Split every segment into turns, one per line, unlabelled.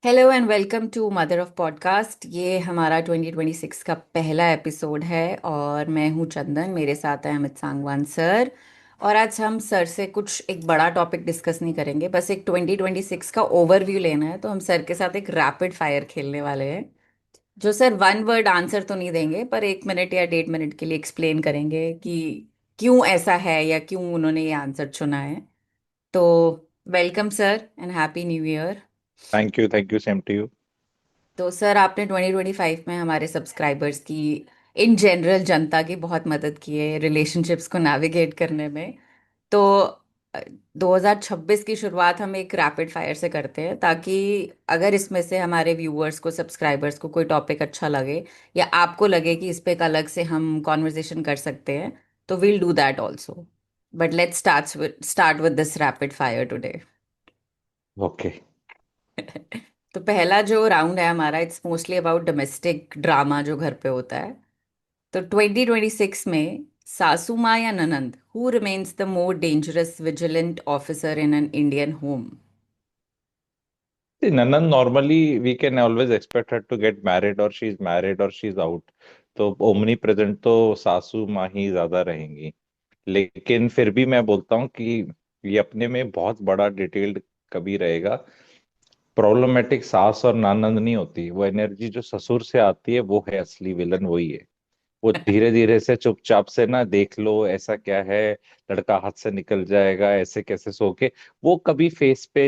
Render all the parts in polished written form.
Hello and welcome to mother of podcast. ये हमारा 2026 का पहला एपिसोड है और मैं हूँ चंदन। मेरे साथ है अमित सांगवान सर। और आज हम सर से कुछ एक बड़ा टॉपिक डिस्कस नहीं करेंगे, बस एक 2026 का ओवरव्यू लेना है। तो हम सर के साथ एक रैपिड फायर खेलने वाले हैं, जो सर वन वर्ड आंसर तो नहीं देंगे पर 1 मिनट या 1.5 मिनट के लिए एक्सप्लेन करेंगे कि क्यों ऐसा है या क्यों उन्होंने ये आंसर चुना है। तो welcome sir and happy new year.
Thank you same to you.
तो सर आपने 2025 में हमारे सब्सक्राइबर्स की, इन जनरल जनता की बहुत मदद की है रिलेशनशिप्स को नेविगेट करने में। तो 2026 की शुरुआत हम एक रैपिड फायर से करते हैं, ताकि अगर इसमें से हमारे व्यूअर्स को, सब्सक्राइबर्स को कोई टॉपिक अच्छा लगे या आपको लगे कि इस पे एक अलग से हम कॉन्वर्सेशन कर सकते हैं, तो we'll do that also. But let's start with this rapid fire today.
Okay.
तो पहला जो राउंड है हमारा, it's mostly about domestic drama जो घर पे होता है। तो 2026 में सासू माँ या ननंद, who remains the more dangerous vigilant officer in an Indian home?
See, Nanan, normally we can always expect her to get married or she's out. तो ओमनी प्रेजेंट तो सासू माँ ही ज्यादा रहेंगी। लेकिन फिर भी मैं बोलता हूँ कि ये अपने में बहुत बड़ा डिटेल्ड कभी रहेगा। प्रॉब्लमेटिक सास और ननंद नहीं होती, वो एनर्जी जो ससुर से आती है वो है असली विलन, वही है। वो धीरे धीरे से चुपचाप से ना, देख लो ऐसा क्या है, लड़का हाथ से निकल जाएगा, ऐसे कैसे सो के, वो कभी फेस पे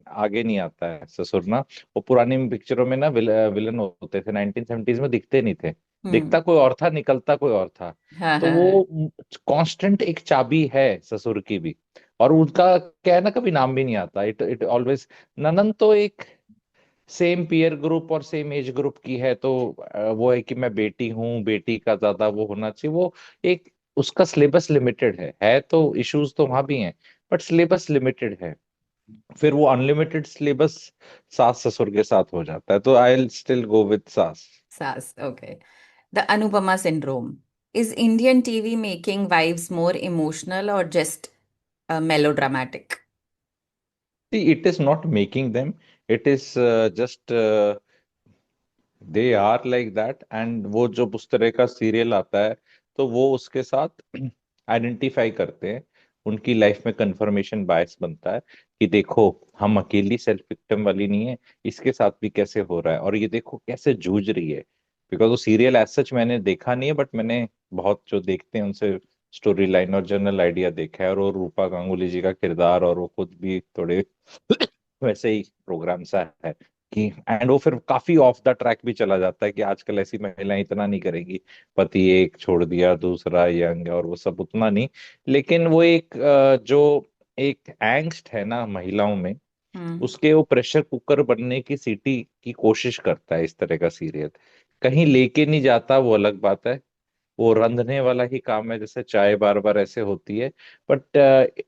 आगे नहीं आता है ससुर ना। वो पुरानी पिक्चरों में ना विलन होते थे, 1970s में दिखते नहीं थे।
हम्म।
दिखता कोई और था, निकलता कोई और था।
हाँ
तो
हाँ हाँ।
वो कांस्टेंट एक चाबी है ससुर की भी। और उनका क्या है ना, कभी नाम भी नहीं आता, इट इट ऑलवेज। ननन तो एक सेम पीयर ग्रुप और सेम एज ग्रुप की है, तो वो है कि मैं बेटी हूँ, बेटी का ज्यादा वो होना चाहिए, वो एक उसका सिलेबस लिमिटेड है तो इश्यूज तो वहां भी हैं, बट सिलेबस लिमिटेड है। फिर वो अनलिमिटेड सिलेबस सास ससुर के साथ हो जाता है, तो I will still go with सास।
सास, okay. The Anupama syndrome. Is Indian TV making wives more emotional और just melodramatic?
It is not making them, it is just they are like that. And वो जब उस तरह का सीरियल आता है तो वो उसके साथ आइडेंटिफाई करते हैं। उनकी लाइफ में कंफर्मेशन बायस बनता है कि देखो, हम अकेली सेल्फ विक्टिम वाली नहीं है, इसके साथ भी कैसे हो रहा है, और ये देखो कैसे जूझ रही है। बिकॉज वो सीरियल एज सच मैंने देखा नहीं है, बट मैंने बहुत जो देखते हैं उनसे स्टोरी लाइन और जनरल आइडिया देखा है। और वो रूपा गांगुली जी का किरदार, और वो खुद भी थोड़े वैसे ही प्रोग्राम सा है कि, एंड वो फिर काफी ऑफ द ट्रैक भी चला जाता है कि आजकल ऐसी महिलाएं इतना नहीं करेंगी, पति एक छोड़ दिया, दूसरा यंग, और वो सब उतना नहीं। लेकिन वो एक जो एक एंग्स्ट है ना महिलाओं में,
हम्म।
उसके वो प्रेशर कुकर बनने की सीटी की कोशिश करता है इस तरह का सीरियल। कहीं लेके नहीं जाता, वो अलग बात है। वो रंधने वाला ही काम है, जैसे चाय बार बार ऐसे होती है, but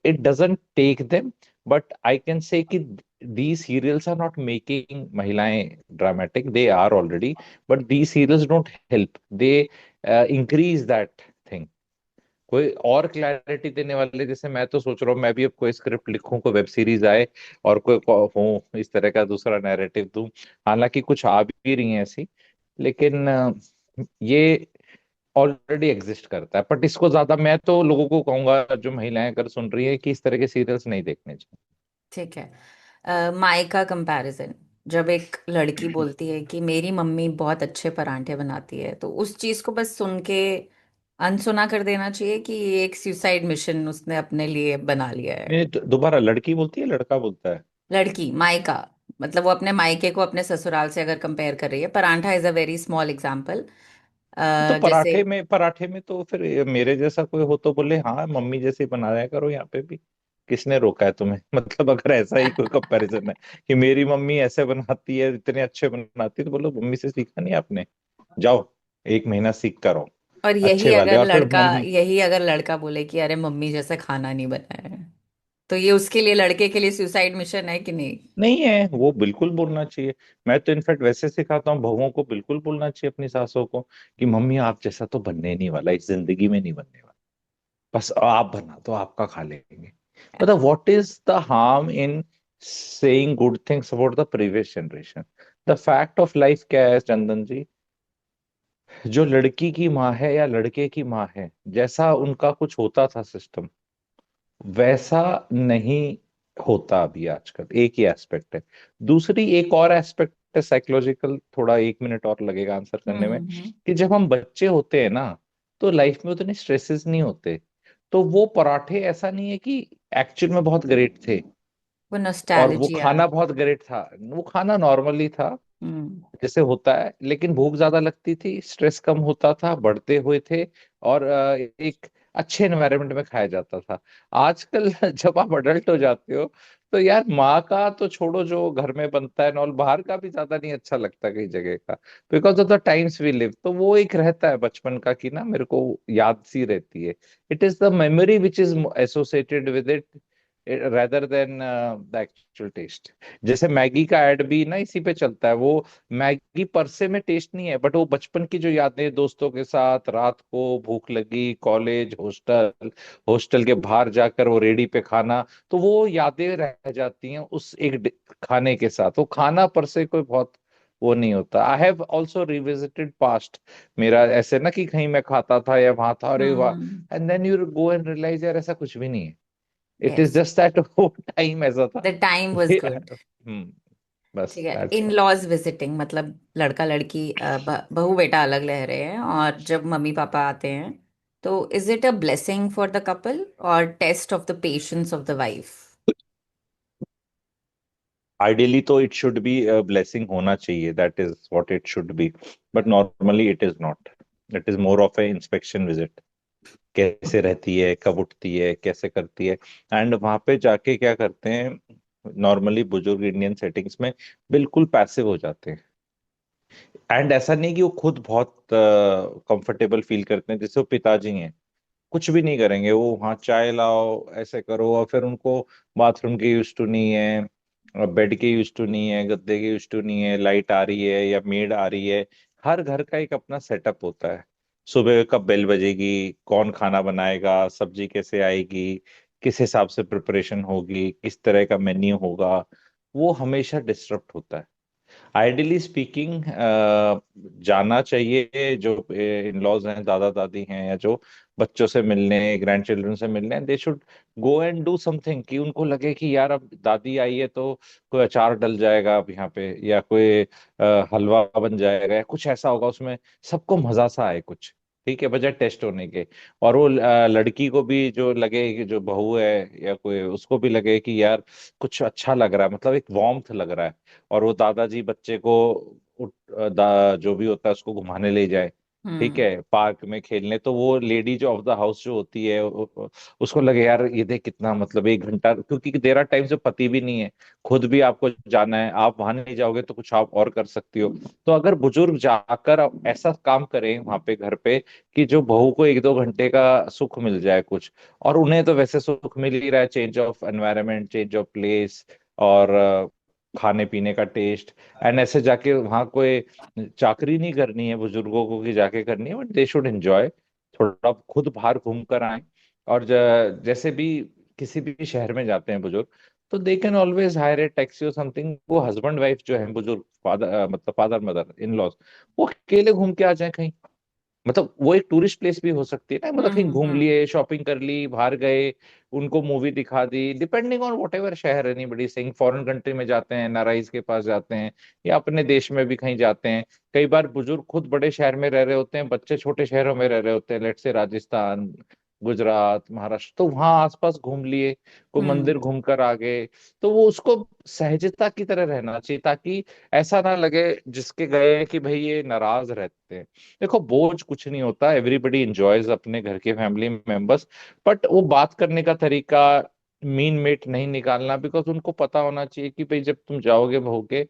it doesn't take them. But I can say कि these serials are not making महिलाएं dramatic, they are already, but these serials don't help, they increase that thing। कोई और क्लैरिटी देने वाले, जैसे मैं तो सोच रहा हूँ मैं भी अब कोई स्क्रिप्ट लिखूं, कोई वेब सीरीज आए और कोई हो इस तरह का दूसरा नैरेटिव दूं। हालांकि कुछ आ भी रही हैं ऐसी, लेकिन ये ऑलरेडी एग्जिस्ट करता है। बट इसको ज्यादा मैं तो लोगों को कहूंगा, जो महिलाएं अगर सुन रही है, कि इस तरह के सीरियल्स नहीं देखने
ठीक है। मायका कंपैरिजन। जब एक लड़की
चाहिए।
बोलती है कि मेरी मम्मी बहुत अच्छे परांठे बनाती है, तो उस चीज को बस सुन के अनसुना कर देना चाहिए कि ये एक सुसाइड मिशन उसने अपने लिए बना लिया है?
नहीं, दोबारा, लड़की बोलती है लड़का बोलता है?
लड़की, मायका, मतलब वो अपने मायके को अपने ससुराल से अगर कंपेयर कर रही है। Paratha is a very small example.
तो
जैसे
पराठे में तो फिर मेरे जैसा कोई हो तो बोले हाँ मम्मी जैसे बनाया करो यहाँ पे भी। किसने रोका है तुम्हें? मतलब अगर ऐसा ही कोई कंपैरिजन है कि मेरी मम्मी ऐसे बनाती है, इतने अच्छे बनाती है, तो बोलो मम्मी से सीखा नहीं आपने, जाओ 1 महीना सीख कर आओ
और
अच्छे वाले। और फिर
यही अगर लड़का बोले कि अरे मम्मी जैसा खाना नहीं बनाया है, तो ये उसके लिए, लड़के के लिए सुसाइड मिशन है कि नहीं?
नहीं है, वो बिल्कुल बोलना चाहिए। मैं तो इनफैक्ट वैसे सिखाता हूँ बहुओं को, बिल्कुल बोलना चाहिए अपनी सासों को कि मम्मी आप जैसा तो बनने नहीं वाला, इस जिंदगी में नहीं बनने वाला, बस आप बना तो आपका खा लेंगे। मतलब what is the harm in saying good things about the previous generation. The fact of life क्या है चंदन जी, जो लड़की की माँ है या लड़के की माँ है, जैसा उनका कुछ होता था सिस्टम, वैसा नहीं होता अभी आजकल। एक ही एस्पेक्ट है। दूसरी एक और एस्पेक्ट है साइकोलॉजिकल, थोड़ा 1 मिनट और लगेगा आंसर करने में,
हम्म।
कि जब हम बच्चे होते हैं ना, तो लाइफ में उतने स्ट्रेसेस नहीं होते। तो वो पराठे ऐसा नहीं है कि एक्चुअल में बहुत ग्रेट थे,
वो
और वो
नॉस्टैल्जिया।
खाना बहुत ग्रेट था, वो खाना नॉर्मली था
हम्म।
जैसे होता है, लेकिन भूख ज्यादा लगती थी, स्ट्रेस कम होता था, बढ़ते हुए थे, और एक अच्छे एनवायरनमेंट में खाया जाता था। आजकल जब आप अडल्ट हो जाते हो, तो यार माँ का तो छोड़ो, जो घर में बनता है नॉल, बाहर का भी ज्यादा नहीं अच्छा लगता कई जगह का, because of the times we live. तो वो एक रहता है बचपन का कि ना, मेरे को याद सी रहती है। It is the memory which is associated with it, rather then the actual taste. जैसे मैगी का एड भी ना इसी पे चलता है। वो मैगी पर से में टेस्ट नहीं है, बट वो बचपन की जो यादें, दोस्तों के साथ रात को भूख लगी, कॉलेज, हॉस्टल, हॉस्टल के बाहर जाकर वो रेडी पे खाना, तो वो यादें रह जाती हैं उस एक खाने के साथ। वो खाना पर से कोई बहुत वो नहीं होता। I have also revisited past मेरा, ऐसे ना कि कहीं मैं खाता था या वहां था, अरे वाह,
हम्म।
And then you go and realize यार ऐसा कुछ भी नहीं है। It is
yes.
Just that वो टाइम ऐसा था।
The time was good.
बस
ठीक है,
दैट्स
इन लॉज विजिटिंग मतलब लड़का लड़की बहू बेटा अलग रह रहे हैं और जब मम्मी पापा आते हैं, तो is it a blessing for the couple और test of the patience of the wife?
Ideally तो इट शुड बी ब्लेसिंग होना चाहिए, that is what it should be, but normally it is not. It is more of a inspection visit. कैसे रहती है, कब उठती है, कैसे करती है, एंड वहां पे जाके क्या करते हैं, नॉर्मली बुजुर्ग इंडियन सेटिंग्स में बिल्कुल पैसिव हो जाते हैं। एंड ऐसा नहीं कि वो खुद बहुत कंफर्टेबल फील करते हैं, जैसे वो पिताजी हैं, कुछ भी नहीं करेंगे, वो वहाँ चाय लाओ, ऐसे करो, और फिर उनको बाथरूम की यूज टू नहीं है, बेड की यूज टू नहीं है, गद्दे की यूज टू नहीं है, लाइट आ रही है या मेड आ रही है। हर घर का एक अपना सेटअप होता है। सुबह कब बेल बजेगी, कौन खाना बनाएगा, सब्जी कैसे आएगी, किस हिसाब से प्रिपरेशन होगी, किस तरह का मेन्यू होगा, वो हमेशा डिस्टर्ब होता है। आइडियली स्पीकिंग जाना चाहिए, जो इन लॉज हैं, दादा दादी हैं, या जो बच्चों से मिलने, ग्रैंड चिल्ड्रन से मिलने, they should go and do something, कि उनको लगे कि यार अब दादी आई है तो कोई अचार डल जाएगा अब यहाँ पे, या कोई हलवा बन जाएगा, या कुछ ऐसा होगा उसमें, सबको मजा सा आए कुछ। ठीक है, बजाय टेस्ट होने के। और वो लड़की को भी जो लगे, कि जो बहू है या कोई, उसको भी लगे कि यार कुछ अच्छा लग रहा है, मतलब एक वार्मथ लग रहा है। और वो दादाजी बच्चे को जो भी होता है उसको घुमाने ले जाए, ठीक
हम्म।
है, पार्क में खेलने, तो वो लेडी जो ऑफ द हाउस जो होती है, उसको लगे यार ये देख कितना, मतलब 1 घंटा, क्योंकि देरा टाइम से पति भी नहीं है, खुद भी आपको जाना है, आप वहां नहीं जाओगे तो कुछ आप और कर सकती हो। तो अगर बुजुर्ग जाकर अब ऐसा काम करें वहां पे घर पे, कि जो बहू को 1-2 घंटे का सुख मिल जाए कुछ, और उन्हें तो वैसे सुख मिल ही रहा है, change of environment, change of place, और खाने पीने का टेस्ट, एंड ऐसे जाके वहां कोई चाकरी नहीं करनी है बुजुर्गों को कि जाके करनी है, बट दे शुड एंजॉय, थोड़ा खुद बाहर घूम कर आए। और जैसे भी किसी भी शहर में जाते हैं बुजुर्ग, तो they can always higher A taxi और समथिंग, वो हस्बैंड वाइफ जो है बुजुर्ग, फादर मतलब फादर मदर इन लॉज, वो अकेले घूम के आ जाए कहीं। मतलब वो एक टूरिस्ट प्लेस भी हो सकती है ना, मतलब कहीं घूम
हम्म।
लिए, शॉपिंग कर ली, बाहर गए, उनको मूवी दिखा दी, डिपेंडिंग ऑन वट एवर शहर, एनी बडी सिंग, फॉरेन कंट्री में जाते हैं, नाराइज के पास जाते हैं, या अपने देश में भी कहीं जाते हैं। कई बार बुजुर्ग खुद बड़े शहर में रह रहे होते हैं, बच्चे छोटे शहरों में रह रहे होते हैं, लेट से राजस्थान, गुजरात, महाराष्ट्र, तो वहां आसपास घूम लिए, कोई
हम्म।
मंदिर घूम कर आ गए। तो वो उसको सहजता की तरह रहना चाहिए, ताकि ऐसा ना लगे जिसके गए हैं कि भाई ये नाराज रहते हैं। देखो बोझ कुछ नहीं होता, एवरीबडी एंजॉयज अपने घर के फैमिली मेंबर्स, बट वो बात करने का तरीका मीन मेट नहीं निकालना, बिकॉज उनको पता होना चाहिए कि भाई जब तुम जाओगे बहू के,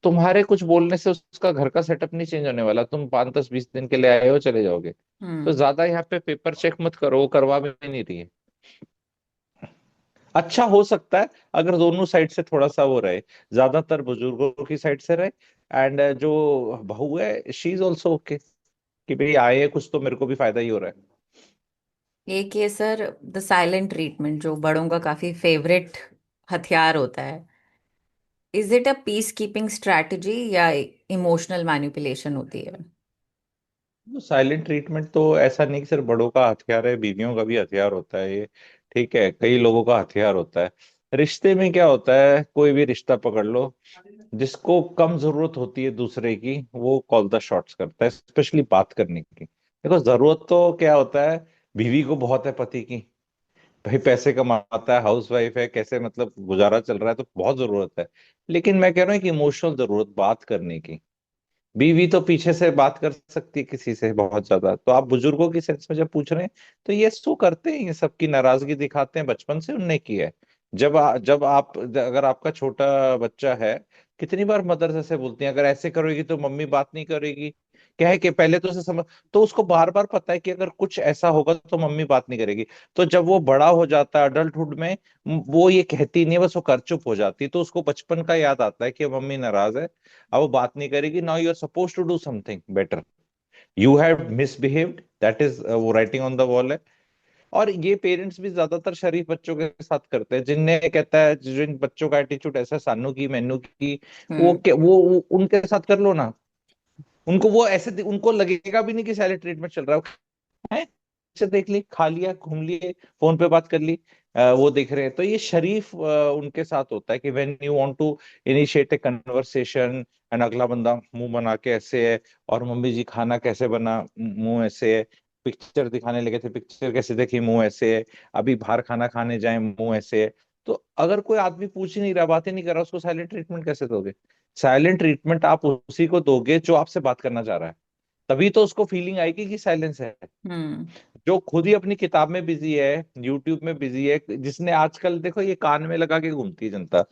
तुम्हारे कुछ बोलने से उसका घर का सेटअप नहीं चेंज होने वाला, तुम 5, 10, 20 दिन के लिए आए हो, चले जाओगे। तो
हम्म।
ज्यादा यहाँ पे पेपर चेक मत करो, वो करवा भी नहीं रही है। अच्छा हो सकता है अगर दोनों साइड से थोड़ा सा वो रहे, ज्यादातर बुजुर्गों की साइड से रहे, एंड जो बहू है शी इज ऑल्सो ओके, कि भाई आए हैं कुछ तो मेरे को भी फायदा ही हो रहा है।
एक ये सर द साइलेंट ट्रीटमेंट जो बड़ों का काफी फेवरेट हथियार होता है, is it a peace keeping strategy या इमोशनल मैनिपुलेशन होती है?
साइलेंट ट्रीटमेंट तो ऐसा नहीं कि सिर्फ बड़ों का हथियार है, बीवियों का भी हथियार होता है ये। ठीक है, कई लोगों का हथियार होता है। रिश्ते में क्या होता है, कोई भी रिश्ता पकड़ लो, जिसको कम जरूरत होती है दूसरे की, वो कॉल द शॉट्स करता है, स्पेशली बात करने की। देखो, जरूरत तो क्या होता है, बीवी को बहुत है पति की। भाई पैसे कमाता है, हाउस वाइफ है, कैसे मतलब गुजारा चल रहा है, तो बहुत जरूरत है। लेकिन मैं कह रहा हूँ कि इमोशनल जरूरत बात करने की, बीवी तो पीछे से बात कर सकती है किसी से बहुत ज्यादा। तो आप बुजुर्गों की सेंस में जब पूछ रहे हैं, तो ये सो करते हैं, ये सबकी नाराजगी दिखाते हैं, बचपन से उनने की है। जब आप अगर आपका छोटा बच्चा है, कितनी बार मदर से बोलती हैं, अगर ऐसे करोगी तो मम्मी बात नहीं करेगी। क्या है कि पहले तो उसे समझ, तो उसको बार बार पता है कि अगर कुछ ऐसा होगा तो मम्मी बात नहीं करेगी। तो जब वो बड़ा हो जाता है अडल्टहुड में, वो ये कहती नहीं है, बस वो कर चुप हो जाती है, तो उसको बचपन का याद आता है कि मम्मी नाराज है, अब वो बात नहीं करेगी। Now you are suppose to do something better, you have misbehaved, that is वो राइटिंग ऑन द वॉल है। और ये पेरेंट्स भी ज्यादातर शरीफ बच्चों के साथ करते हैं, जिनने कहता है, जिन बच्चों का एटीट्यूड ऐसा सानू की मैनू की,
हम्म।
वो उनके साथ कर लो ना। उनको वो ऐसे उनको लगेगा भी नहीं कि साइलेंट ट्रीटमेंट चल रहा है। से देख ली, खा लिया, घूम लिए, फोन पे बात कर ली, वो देख रहे हैं। तो ये शरीफ उनके साथ होता है कि when you want to initiate a conversation, and अगला बंदा मुंह बना के ऐसे है, और मम्मी जी खाना कैसे बना, मुंह ऐसे है, पिक्चर दिखाने लगे थे, पिक्चर कैसे देखी, मुंह ऐसे है, अभी बाहर खाना खाने जाए, मुंह ऐसे है। तो अगर कोई आदमी पूछ ही नहीं रहा, बात ही नहीं कर रहा, उसको साइलेंट ट्रीटमेंट कैसे दोगे? साइलेंट ट्रीटमेंट आप उसी को दोगे जो आपसे बात करना चाह रहा है, तभी तो उसको फीलिंग आएगी कि साइलेंस है।
हम्म।
जो खुद ही अपनी किताब में बिजी है, यूट्यूब में बिजी है, जिसने आजकल देखो ये कान में लगा के घूमती है जनता,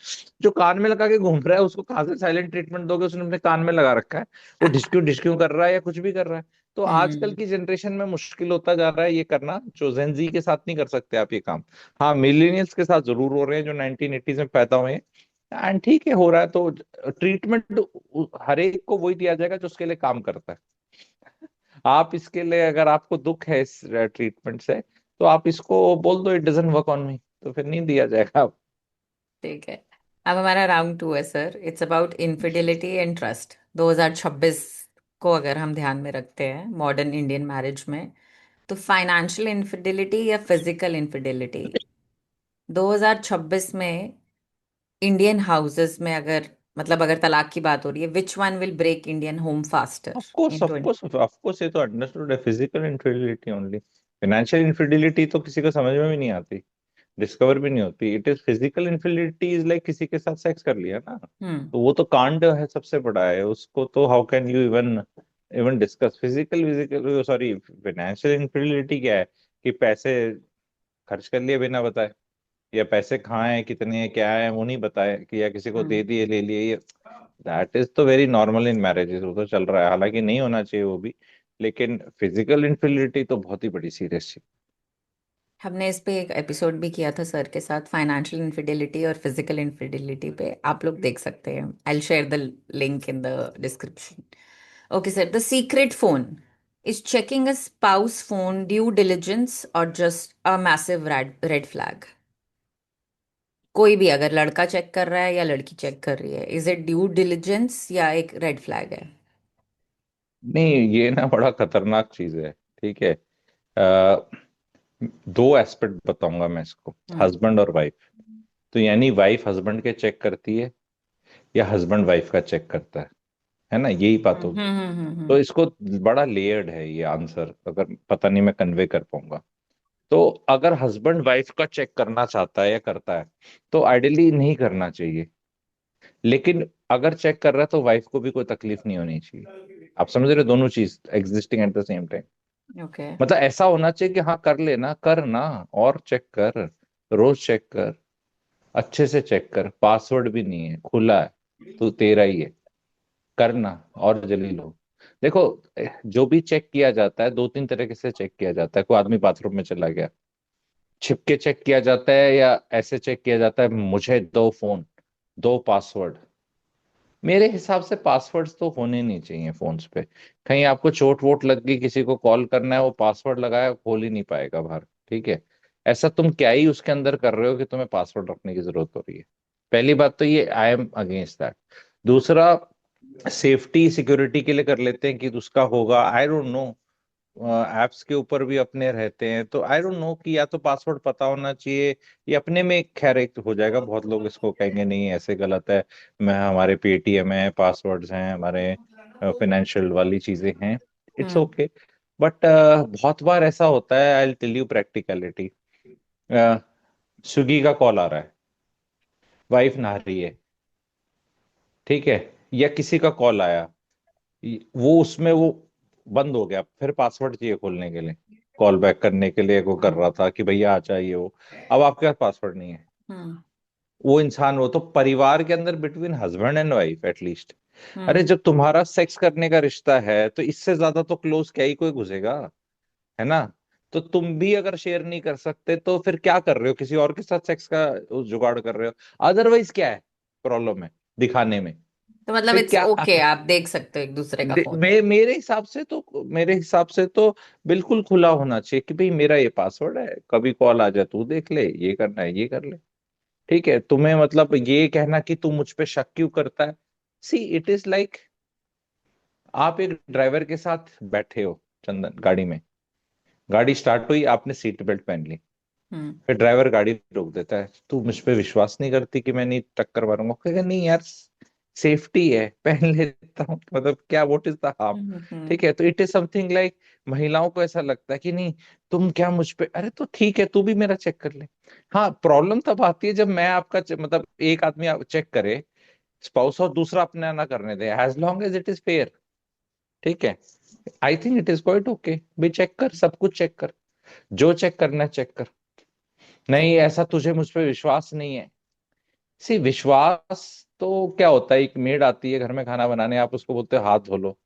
जो कान में लगा के घूम रहा है उसको कहाँ से साइलेंट ट्रीटमेंट दोगे? उसने अपने कान में लगा रखा है, वो ढिसक्यू ढिसक्यू कर रहा है या कुछ भी कर रहा है। तो आजकल
हम्म।
की जनरेशन में मुश्किल होता जा रहा है ये करना, जो जेनजी के साथ नहीं कर सकते आप ये काम। हाँ, मिलेनियल्स के साथ जरूर हो रहे हैं, जो 1980s में पैदा हुए हैं, एंड ठीक है, हो रहा है। तो ट्रीटमेंट हर एक को वही दिया जाएगा जो उसके लिए काम करता है। आप इसके लिए, अगर आपको दुख है इस ट्रीटमेंट से, तो आप इसको बोल दो, it doesn't work on me, तो फिर नहीं दिया जाएगा।
ठीक है। अब हमारा राउंड टू है sir. It's about infidelity and trust. 2026 को अगर हम ध्यान में रखते हैं मॉडर्न इंडियन मैरिज में, तो फाइनेंशियल इनफिdelity या फिजिकल इनफिdelity 2026 में इंडियन हाउसेस में, अगर मतलब अगर तलाक की बात हो रही है, which one will break Indian home faster
of course,
in
of
20?
Course, of course, ये तो अंडरस्टूड है, physical infidelity only. Financial infidelity तो किसी को समझ में भी नहीं आती, डिस्कवर भी नहीं होती। It is physical infidelity, is like किसी के साथ सेक्स कर लिया ना,
हम्म।
तो वो तो कांड है, सबसे बड़ा है उसको। तो how can you even even discuss physical physical sorry, financial infidelity क्या है कि पैसे खर्च कर लिए बिना बताए, या पैसे कहाँ हैं, कितने हैं, क्या है, वो नहीं बताए, कि या किसी को दे
हम्म।
दिए, ले लिए, ये दैट इज तो वेरी नॉर्मल इन मैरिजेस, वो तो चल रहा है, हालांकि नहीं होना चाहिए वो भी। लेकिन फिजिकल इनफिडिलिटी तो बहुत ही बड़ी सीरियस चीज।
हमने इस पे एक एपिसोड भी किया था सर के साथ, फाइनेंशियल इनफिdelity और फिजिकल इनफिdelity पे। आप लोग देख सकते हैं। I share the link in the description. Okay sir, the secret phone is checking a spouse phone due diligence और just a massive red red flag? कोई भी अगर लड़का चेक कर रहा है या लड़की चेक कर रही है, इज इट ड्यू डिलिजेंस या एक रेड फ्लैग है?
नहीं, ये ना बड़ा खतरनाक चीज है। ठीक है, अ, दो एस्पेक्ट बताऊंगा मैं इसको,
हम्म।
हस्बैंड और वाइफ। तो यानी वाइफ हस्बैंड के चेक करती है, या हस्बैंड वाइफ का चेक करता है ना, यही बात
हम्म।
होगी। तो
हम्म।
इसको बड़ा लेयर्ड है ये आंसर, अगर पता नहीं मैं कन्वे कर पाऊंगा। तो अगर हस्बैंड वाइफ का चेक करना चाहता है या करता है, तो आइडियली नहीं करना चाहिए। लेकिन अगर चेक कर रहा है तो वाइफ को भी कोई तकलीफ नहीं होनी चाहिए। आप समझ रहे हो, दोनों चीज existing at the same time.
Okay.
मतलब ऐसा होना चाहिए कि हाँ कर लेना, करना, और चेक कर, रोज चेक कर, अच्छे से चेक कर, पासवर्ड भी नहीं है, खुला है, तो तेरा ही है, करना, और जलील हो। देखो, जो भी चेक किया जाता है, दो तीन तरीके से चेक किया जाता है। कोई आदमी बाथरूम में चला गया, छिप के चेक किया जाता है, या ऐसे चेक किया जाता है, मुझे दो फोन, दो पासवर्ड। मेरे हिसाब से पासवर्ड्स तो होने नहीं चाहिए फोन्स पे। कहीं आपको चोट वोट लग गई, किसी को कॉल करना है, वो पासवर्ड लगाया, खोल ही नहीं पाएगा बाहर। ठीक है, ऐसा तुम क्या ही उसके अंदर कर रहे हो कि तुम्हें पासवर्ड रखने की जरूरत हो रही है? पहली बात तो ये आई एम अगेंस्ट दैट। दूसरा, सेफ्टी सिक्योरिटी के लिए कर लेते हैं कि उसका होगा, आई डोंट नो। एप्स के ऊपर भी अपने रहते हैं, तो आई डोंट नो कि या तो पासवर्ड पता होना चाहिए। ये अपने में खैर एक हो जाएगा, बहुत लोग इसको कहेंगे नहीं ऐसे गलत है, मैं हमारे पेटीएम है, पासवर्ड्स हैं हमारे, फाइनेंशियल वाली चीजें हैं, इट्स
हम्म।
ओके। बट बहुत बार ऐसा होता है, I tell you practicality. Swiggy का कॉल आ रहा है, वाइफ नहा रही है, ठीक है, या किसी का कॉल आया, वो उसमें वो बंद हो गया, फिर पासवर्ड चाहिए खोलने के लिए, कॉल बैक करने के लिए वो कर
हम्म।
रहा था कि भैया आ जाइए, वो अब आपके पास पासवर्ड नहीं है।
हम्म।
वो इंसान, वो तो परिवार के अंदर between husband and wife at least, अरे
हम्म।
जब तुम्हारा सेक्स करने का रिश्ता है तो इससे ज्यादा तो क्लोज क्या ही कोई घुसेगा, है ना? तो तुम भी अगर शेयर नहीं कर सकते तो फिर क्या कर रहे हो, किसी और के साथ सेक्स का वो जुगाड़ कर रहे हो? अदरवाइज क्या है प्रॉब्लम है दिखाने में?
तो मतलब
फिर
इट्स
क्या?
ओके, आप देख सकते हो एक दूसरे का फोन।
मेरे हिसाब से तो बिल्कुल खुला होना चाहिए कि भाई मेरा ये पासवर्ड है, कभी कॉल आ जाए तू देख ले, ये करना है ये कर ले। ठीक है, तुम्हें मतलब ये कहना कि तू मुझ पे शक क्यों करता है, सी इट इज लाइक, आप एक ड्राइवर के साथ बैठे हो चंदन गाड़ी में, गाड़ी स्टार्ट हुई, आपने सीट बेल्ट पहन ली,
हम्म।
फिर ड्राइवर गाड़ी रोक देता है, तू मुझ पे विश्वास नहीं करती कि मैं नहीं टक्कर मारूंगा? कहेगा नहीं यार, सेफ्टी है, पहन लेता हूँ, मतलब क्या, व्हाट इज द हार्म?
हम्म।
ठीक है, तो इट इज समथिंग लाइक, महिलाओं को ऐसा लगता है कि नहीं, तुम क्या मुझ पे, अरे तो ठीक है तू भी मेरा चेक कर ले। हाँ, प्रॉब्लम तब आती है जब मैं आपका मतलब एक आदमी चेक करे स्पाउस और दूसरा अपना ना करने दे, as long as it is fair, ठीक है, I think it is quite okay. भाई चेक कर, सब कुछ चेक कर, जो चेक करना है चेक कर। नहीं ऐसा तुझे मुझ पे विश्वास नहीं है, सी विश्वास तो क्या होता है, एक मेड आती है घर में खाना बनाने, आप उसको बोलते हो हाथ धो लो,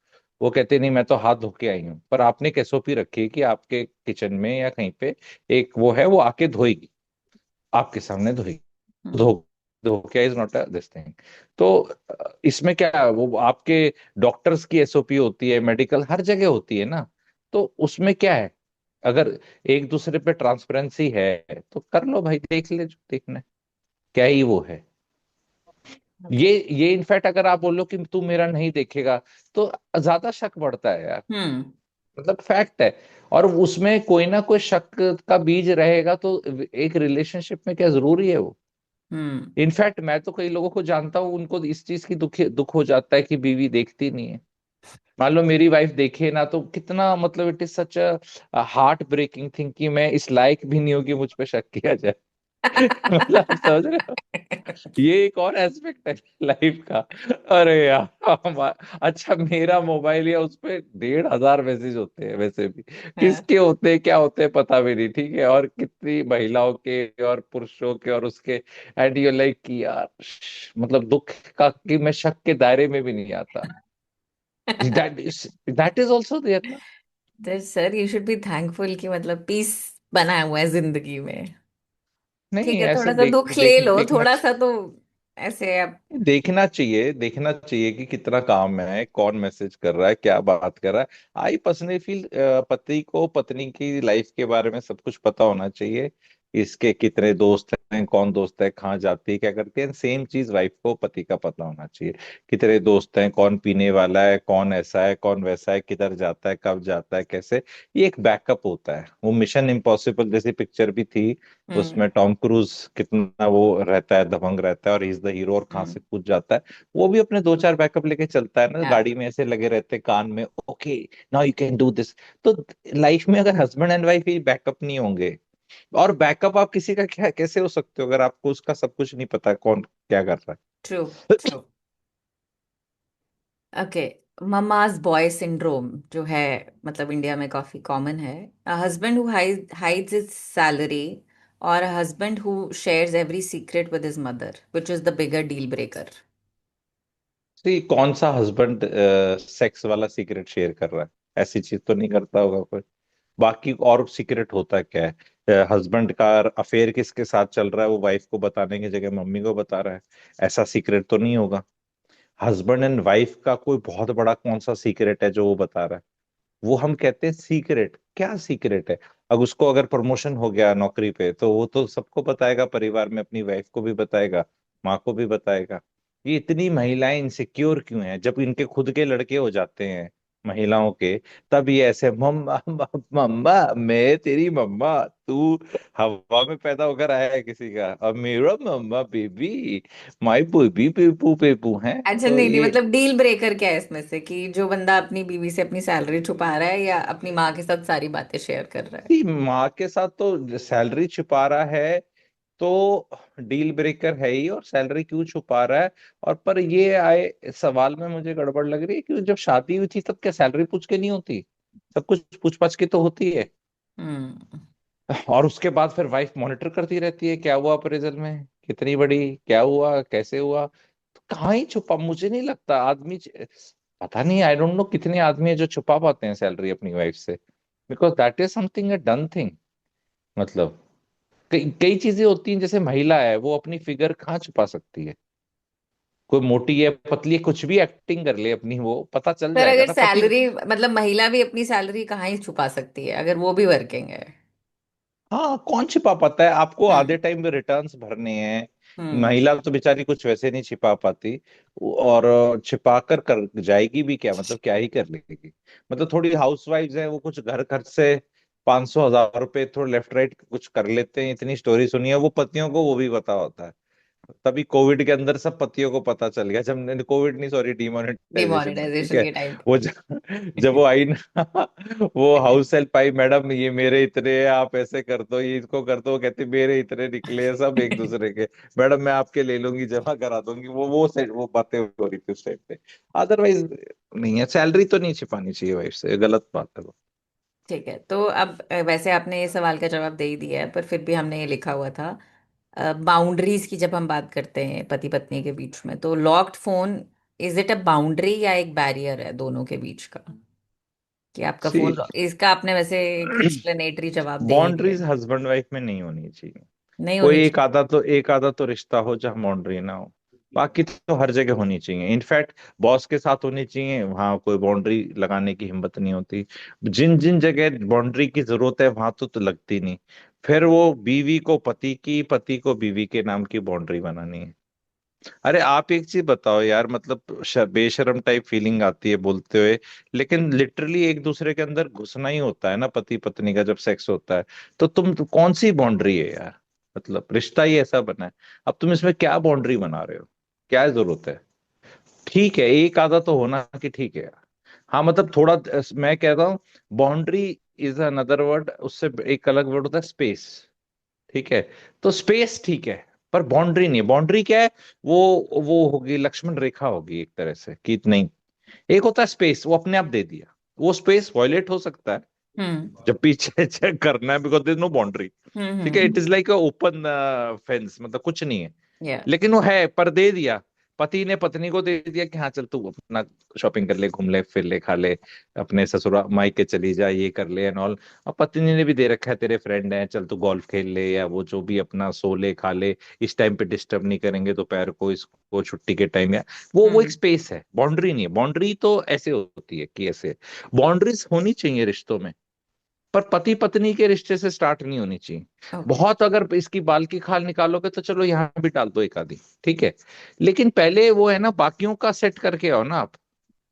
वो कहते नहीं मैं तो हाथ धो के आई हूँ, पर आपने एक एसओपी रखी है कि आपके किचन में या कहीं पे एक वो है, वो आके धोएगी, आपके सामने धोएगी,
हम्म।
धो धो क्या इज नॉट दिस थिंग। तो इसमें क्या है, वो आपके डॉक्टर्स की एसओपी होती है, मेडिकल हर जगह होती है ना, तो उसमें क्या है, अगर एक दूसरे पे ट्रांसपेरेंसी है तो कर लो भाई, देख ले जो देखना है, क्या ही वो है।
ओके।
ये इनफैक्ट अगर आप बोलो कि तू मेरा नहीं देखेगा तो ज्यादा शक बढ़ता है यार,
हम्म।
मतलब फैक्ट है। और उसमें कोई ना कोई शक का बीज रहेगा तो एक रिलेशनशिप में क्या जरूरी है वो?
हम्म।
इनफैक्ट मैं तो कई लोगों को जानता हूँ, उनको इस चीज की दुख हो जाता है कि बीवी देखती नहीं है। मान लो मेरी वाइफ देखे ना तो कितना, मतलब it is such a heart breaking thing कि मैं इस लायक भी नहीं हूँ कि मुझ पे शक किया जाए। मतलब आप समझ रहे हो, ये एक और एस्पेक्ट है लाइफ का। अरे यार अच्छा, मेरा मोबाइल या उस पे 1,500 मैसेज होते हैं वैसे भी,
हाँ।
किसके होते हैं क्या होते हैं पता भी नहीं, ठीक है, और कितनी महिलाओं के और पुरुषों के और उसके, एंड यू लाइक कि यार मतलब दुख का कि मैं शक के दायरे में भी नहीं आता। दैट इज ऑल्सो देयर ना।
तो sir you should be thankful कि मतलब पीस बना हुआ है जिंदगी में। ठीक
नहीं
है,
ऐसे
थोड़ा सा
देख
दुख ले
देख
लो,
देखना,
थोड़ा सा तो ऐसे अब।
देखना चाहिए, देखना चाहिए कि कितना काम है, कौन मैसेज कर रहा है, क्या बात कर रहा है। आई पर्सनली फील पति को पत्नी की लाइफ के बारे में सब कुछ पता होना चाहिए, इसके कितने दोस्त हैं, कौन दोस्त है, कहाँ जाती है, क्या करती है, सेम चीज वाइफ को पति का पता होना चाहिए, कितने दोस्त हैं, कौन पीने वाला है, कौन ऐसा है, कौन वैसा है, किधर जाता है, कब जाता है, कैसे। ये एक बैकअप होता है, वो मिशन इम्पॉसिबल जैसी पिक्चर भी थी,
हम्म।
उसमें टॉम क्रूज कितना वो रहता है, दबंग रहता है, और इज द हीरो, और कहाँ
हम्म।
से कूद जाता है। वो भी अपने दो चार बैकअप लेके चलता है ना,
हाँ।
गाड़ी में ऐसे लगे रहते हैं कान में, okay now you can do this. तो लाइफ में अगर husband and wife he backup नहीं होंगे, और बैकअप आप किसी का क्या कैसे हो सकते हो अगर आपको उसका सब कुछ नहीं पता कौन क्या कर रहा
ट्रू।
है?
True. Okay. Mama's boy syndrome जो है, मतलब इंडिया में काफी कॉमन है। Husband who hides his salary और husband who shares every secret with his mother, which is the bigger deal breaker.
See, कौन सा हस्बैंड सेक्स वाला सीक्रेट शेयर कर रहा है? ऐसी चीज तो नहीं करता होगा कोई। बाकी और सीक्रेट होता क्या है? हस्बैंड का अफेयर किसके साथ चल रहा है वो वाइफ को बताने की जगह मम्मी को बता रहा है, ऐसा सीक्रेट तो नहीं होगा। हस्बैंड एंड वाइफ का कोई बहुत बड़ा कौन सा सीक्रेट है जो वो बता रहा है? वो हम कहते हैं सीक्रेट, क्या सीक्रेट है? अब उसको अगर प्रमोशन हो गया नौकरी पे तो वो तो सबको बताएगा, परिवार में अपनी वाइफ को भी बताएगा, माँ को भी बताएगा। ये इतनी महिलाएं इनसिक्योर क्यों हैं? जब इनके खुद के लड़के हो जाते हैं महिलाओं के, तब ये ऐसे मम्मा मम्मा, मैं तेरी मम्मा, तू हवा में पैदा होकर आया है किसी का, अब मेरा मम्मा बेबी, माई बेबी पेपू पेपू है।
अच्छा,
तो
नहीं नहीं,
ये
मतलब डील ब्रेकर क्या है इसमें से, कि जो बंदा अपनी बीवी से अपनी सैलरी छुपा रहा है या अपनी माँ के साथ सारी बातें शेयर कर रहा है?
माँ के साथ तो सैलरी छुपा रहा है, तो डील ब्रेकर है ही। और सैलरी क्यों छुपा रहा है? और पर ये आए इस सवाल में मुझे गड़बड़ लग रही है कि जब शादी हुई थी तब क्या सैलरी पूछ के नहीं होती? सब कुछ पूछ पाछ के तो होती है।
हम्म।
और उसके बाद फिर वाइफ मॉनिटर करती रहती है, क्या हुआ अप्रेजल में, कितनी बड़ी, क्या हुआ, कैसे हुआ। तो कहाँ ही छुपा, मुझे नहीं लगता आदमी पता नहीं, आई डोंट नो कितने आदमी है जो छुपा पाते हैं सैलरी अपनी वाइफ से, because that is something a done thing. मतलब कई कई चीजें होती हैं, जैसे महिला है वो अपनी फिगर कहाँ छुपा सकती है? कोई मोटी है, पतली है, कुछ भी एक्टिंग कर ले अपनी, वो पता चल
पर
जाएगा
अगर
ना पति।
सैलरी, मतलब महिला भी अपनी सैलरी कहाँ ही छुपा सकती है अगर वो भी वर्किंग है?
हाँ, कौन छिपा पाता है? आपको
हम्म।
आधे टाइम में रिटर्न्स भरने हैं।
हम्म।
महिला तो बेचारी कुछ वैसे नहीं छिपा पाती। और छिपा कर जाएगी भी क्या? मतलब क्या ही कर लेगी? मतलब थोड़ी हाउसवाइफ्स हैं, वो कुछ घर खर्च से 500 1000 रुपए थोड़ा लेफ्ट राइट कुछ कर लेते हैं। इतनी स्टोरी सुनी है वो पतियों को, वो भी पता होता है। तभी कोविड के अंदर सब पतियों को पता चल गया, जब कोविड नहीं सॉरी डिमोनेटाइजेशन में, ठीक
डिमोनेटाइजेशन
है।
के टाइम
वो जब वो आई ना वो हाउस हेल्प आई, मैडम ये मेरे इतने हैं, आप ऐसे कर दो, ये इसको कर दो, वो कहते मेरे इतने निकले हैं सब एक दूसरे के, मैडम मैं आपके ले लूंगी, जमा करा दूंगी। वो बातें हो रही थी उस टाइम पे। अदरवाइज नहीं है, सैलरी तो नहीं छिपानी चाहिए वाइफ से, गलत बात है वो।
ठीक है, तो अब वैसे आपने ये सवाल का जवाब दे ही दिया है, पर फिर भी हमने ये लिखा हुआ था, बाउंड्रीज की जब हम बात करते हैं पति पत्नी के बीच में, तो locked phone, is it a boundary या एक बैरियर है दोनों के बीच का, कि आपका फोन
सी,
इसका आपने वैसे एक एक्सप्लेनेटरी जवाब दे ही दिया
बाउंड्रीज
है।
हस्बैंड वाइफ में नहीं होनी चाहिए।
नहीं
कोई
होनी
एक आधा तो रिश्ता हो जहाँ बाउंड्री ना हो। बाकी तो हर जगह होनी चाहिए। इनफैक्ट बॉस के साथ होनी चाहिए, वहां कोई बाउंड्री लगाने की हिम्मत नहीं होती। जिन जिन जगह बाउंड्री की जरूरत है वहां तो लगती नहीं। फिर वो बीवी को पति की, पति को बीवी के नाम की बाउंड्री बनानी है। अरे आप एक चीज बताओ यार, मतलब बेशरम टाइप फीलिंग आती है बोलते हुए, लेकिन लिटरली एक दूसरे के अंदर घुसना ही होता है ना पति पत्नी का जब सेक्स होता है। तो तो कौन सी बाउंड्री है यार? मतलब रिश्ता ही ऐसा बना है, अब तुम इसमें क्या बाउंड्री बना रहे हो? क्या जरूरत है? ठीक है एक आधा तो होना कि ठीक है यार। हाँ मतलब थोड़ा मैं कहता हूँ बाउंड्री इज अनदर वर्ड, उससे एक अलग वर्ड होता है स्पेस। ठीक है, तो स्पेस ठीक है, पर बाउंड्री नहीं है। बाउंड्री क्या है? वो होगी लक्ष्मण रेखा, होगी एक तरह से कि नहीं। एक होता है स्पेस, वो अपने आप दे दिया, वो स्पेस वॉयलेट हो सकता है
हम्म।
जब पीछे चेक करना है, बिकॉज देयर नो बाउंड्री। ठीक है, it
hmm.
Is like open fence, मतलब कुछ नहीं है।
या।
लेकिन वो है, पर दे दिया। पति ने पत्नी को दे दिया कि हाँ चल तू अपना शॉपिंग कर ले, घूम ले, फिर ले, खा ले, अपने ससुरा मायके चली जा, ये कर ले एंड ऑल। और पत्नी ने भी दे रखा है, तेरे फ्रेंड हैं, चल तू गोल्फ खेल ले, या वो जो भी अपना सो ले, खा ले, इस टाइम पे डिस्टर्ब नहीं करेंगे दोपहर को इसको, छुट्टी के टाइम। या वो एक
हम्म।
स्पेस है, बाउंड्री नहीं है। बाउंड्री तो ऐसे होती है कि ऐसे बाउंड्रीज होनी चाहिए रिश्तों में, पर पति पत्नी के रिश्ते से स्टार्ट नहीं होनी चाहिए।
ओके।
बहुत अगर इसकी बाल की खाल निकालोगे तो चलो यहाँ भी डाल दो एक आधी, ठीक है। लेकिन पहले वो है ना, बाकियों का सेट करके आओ ना आप,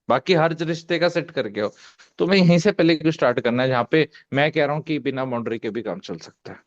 बाकी हर रिश्ते का सेट करके आओ। तो मैं यहीं से पहले क्यों स्टार्ट करना है जहाँ पे मैं कह रहा हूँ कि बिना बाउंड्री के भी काम चल सकता है।